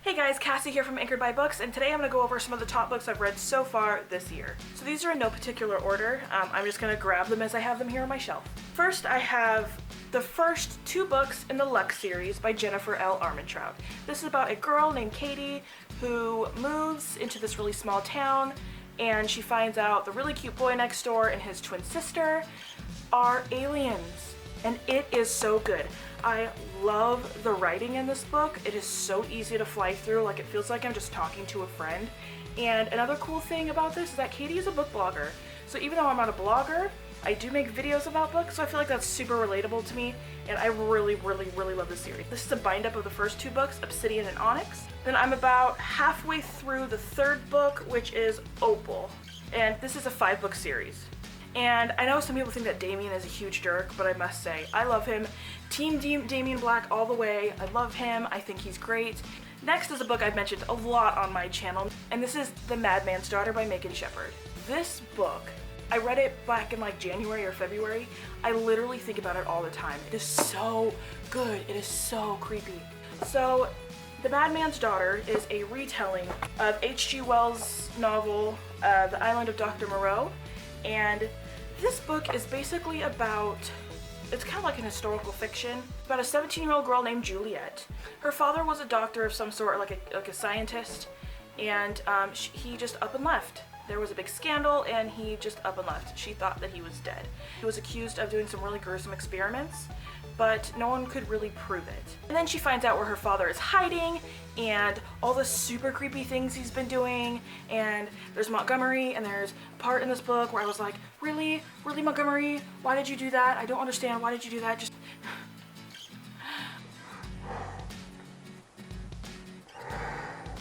Hey guys, Cassie here from Anchored by Books, and today I'm going to go over some of the top books I've read so far this year. So these are in no particular order. I'm just going to grab them as I have them here on my shelf. First, I have the first two books in the Lux series by Jennifer L. Armentrout. This is about a girl named Katie who moves into this really small town, and she finds out the really cute boy next door and his twin sister are aliens. And it is so good. I love the writing in this book. It is so easy to fly through, like it feels like I'm just talking to a friend. And another cool thing about this is that Katie is a book blogger. So even though I'm not a blogger, I do make videos about books, so I feel like that's super relatable to me, and I really love this series. This is a bind-up of the first two books, Obsidian and Onyx. Then I'm about halfway through the third book, which is Opal. And this is a 5-book series. And I know some people think that Damien is a huge jerk, but I must say, I love him. Team Damien Black all the way. I love him. I think he's great. Next is a book I've mentioned a lot on my channel, and this is The Madman's Daughter by Megan Shepherd. This book, I read it back in like January or February. I literally think about it all the time. It is so good. It is so creepy. So, The Madman's Daughter is a retelling of H.G. Wells' novel, The Island of Dr. Moreau, and this book is basically about, it's kind of like an historical fiction, about a 17-year-old girl named Juliet. Her father was a doctor of some sort, like a scientist, and he just up and left. There was a big scandal, and he just up and left. She thought that he was dead. He was accused of doing some really gruesome experiments, but no one could really prove it. And then she finds out where her father is hiding, and all the super creepy things he's been doing, and there's Montgomery, and there's a part in this book where I was like, really? Really, Montgomery? Why did you do that? I don't understand. Why did you do that? Just...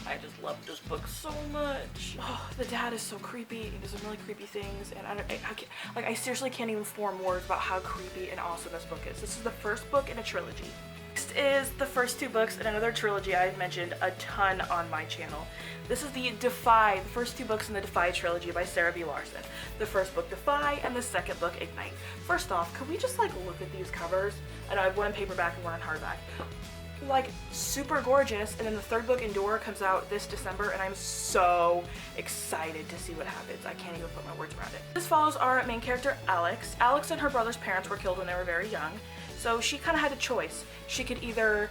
I just love this book so much. Oh, the dad is so creepy. He does some really creepy things, and I seriously can't even form words about how creepy and awesome this book is. This is the first book in a trilogy. Next is the first two books in another trilogy I've mentioned a ton on my channel. This is the Defy, the first two books in the Defy trilogy by Sarah B. Larson. The first book, Defy, and the second book, Ignite. First off, could we just like look at these covers? I know I have one in paperback and one in hardback. Like super gorgeous, and then the third book, Endure, comes out this December, and I'm so excited to see what happens. I can't even put my words around it. This follows our main character, Alex. Alex and her brother's parents were killed when they were very young, so she kind of had a choice. She could either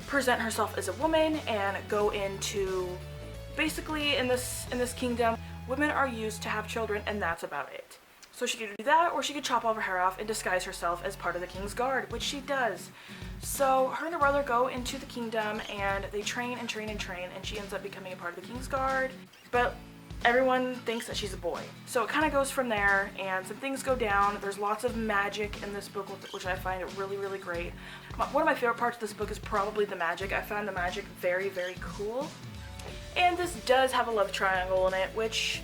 present herself as a woman and go into, basically in this kingdom, women are used to have children, and that's about it. So she could do that, or she could chop all her hair off and disguise herself as part of the king's guard, which she does. So her and her brother go into the kingdom, and they train and train and train, and she ends up becoming a part of the king's guard. But everyone thinks that she's a boy. So it kind of goes from there, and some things go down. There's lots of magic in this book, which I find really great. One of my favorite parts of this book is probably the magic. I found the magic very cool. And this does have a love triangle in it, which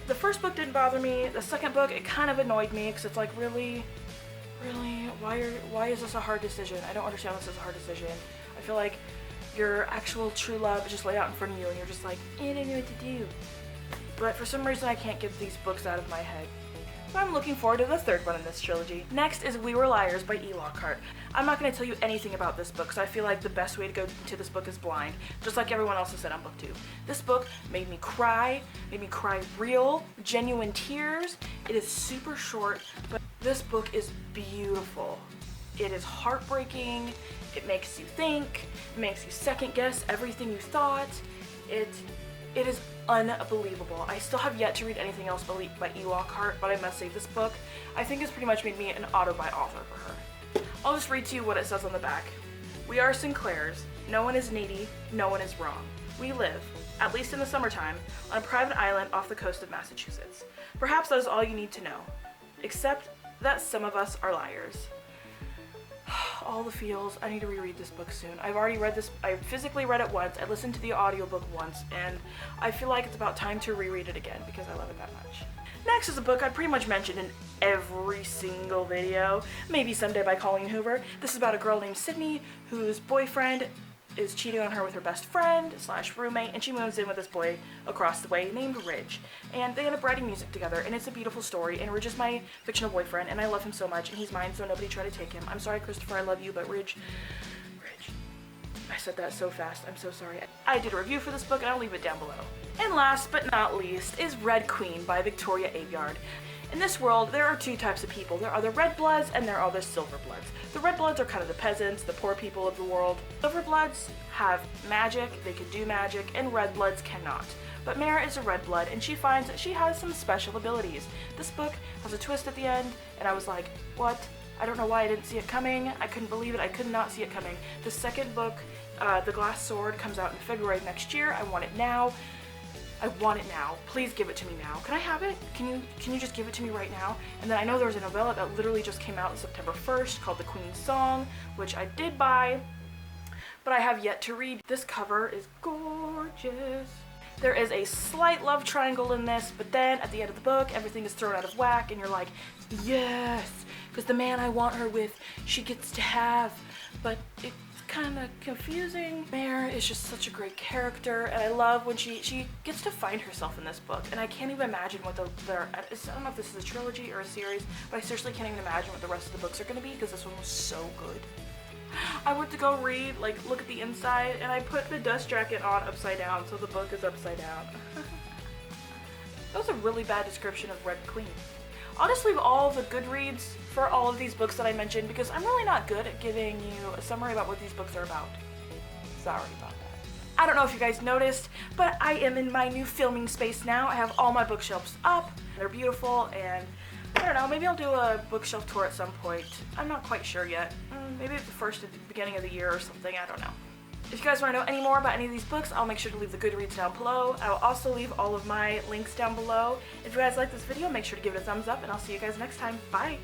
the first book didn't bother me. The second book, it kind of annoyed me, because it's like, really, why is this a hard decision? I don't understand this is a hard decision. I feel like your actual true love is just laid out in front of you, and you're just like, I don't know what to do. But for some reason, I can't get these books out of my head. So I'm looking forward to the third one in this trilogy. Next is We Were Liars by E. Lockhart. I'm not going to tell you anything about this book, because I feel like the best way to go into this book is blind, just like everyone else has said on Booktube. This book made me cry real, genuine tears. It is super short, but this book is beautiful. It is heartbreaking, it makes you think, it makes you second guess everything you thought. It is unbelievable. I still have yet to read anything else by E. Lockhart, but I must say this book, I think, has pretty much made me an auto-buy author for her. I'll just read to you what it says on the back. We are Sinclairs. No one is needy. No one is wrong. We live, at least in the summertime, on a private island off the coast of Massachusetts. Perhaps that is all you need to know. Except that some of us are liars. All the feels. I need to reread this book soon. I've already read this. I physically read it once. I listened to the audiobook once, and I feel like it's about time to reread it again because I love it that much. Next is a book I pretty much mentioned in every single video, maybe someday by Colleen Hoover. This is about a girl named Sydney whose boyfriend is cheating on her with her best friend / roommate, and she moves in with this boy across the way named Ridge. And they end up writing music together, and it's a beautiful story, and Ridge is my fictional boyfriend, and I love him so much, and he's mine, so nobody try to take him. I'm sorry, Christopher, I love you, but Ridge, I said that so fast. I'm so sorry. I did a review for this book and I'll leave it down below. And last but not least is Red Queen by Victoria Aveyard. In this world, there are two types of people. There are the red bloods and there are the silver bloods. The red bloods are kind of the peasants, the poor people of the world. Silver bloods have magic, they can do magic, and red bloods cannot. But Mare is a red blood and she finds that she has some special abilities. This book has a twist at the end and I was like, what? I don't know why I didn't see it coming. I couldn't believe it. I could not see it coming. The second book, The Glass Sword, comes out in February of next year. I want it now. I want it now. Please give it to me now. Can I have it? Can you just give it to me right now? And then I know there's a novella that literally just came out September 1st called The Queen's Song, which I did buy, but I have yet to read. This cover is gorgeous. There is a slight love triangle in this, but then at the end of the book, everything is thrown out of whack and you're like, yes, because the man I want her with, she gets to have, but it's kind of confusing. Mare is just such a great character, and I love when she gets to find herself in this book, and I can't even imagine what I don't know if this is a trilogy or a series, but I seriously can't even imagine what the rest of the books are going to be because this one was so good. I went to go read, look at the inside, and I put the dust jacket on upside down, so the book is upside down. That was a really bad description of Red Queen. I'll just leave all the Goodreads for all of these books that I mentioned because I'm really not good at giving you a summary about what these books are about. Sorry about that. I don't know if you guys noticed, but I am in my new filming space now. I have all my bookshelves up. They're beautiful, and I don't know, maybe I'll do a bookshelf tour at some point. I'm not quite sure yet. Maybe at the beginning of the year or something, I don't know. If you guys want to know any more about any of these books, I'll make sure to leave the Goodreads down below. I will also leave all of my links down below. If you guys like this video, make sure to give it a thumbs up, and I'll see you guys next time. Bye!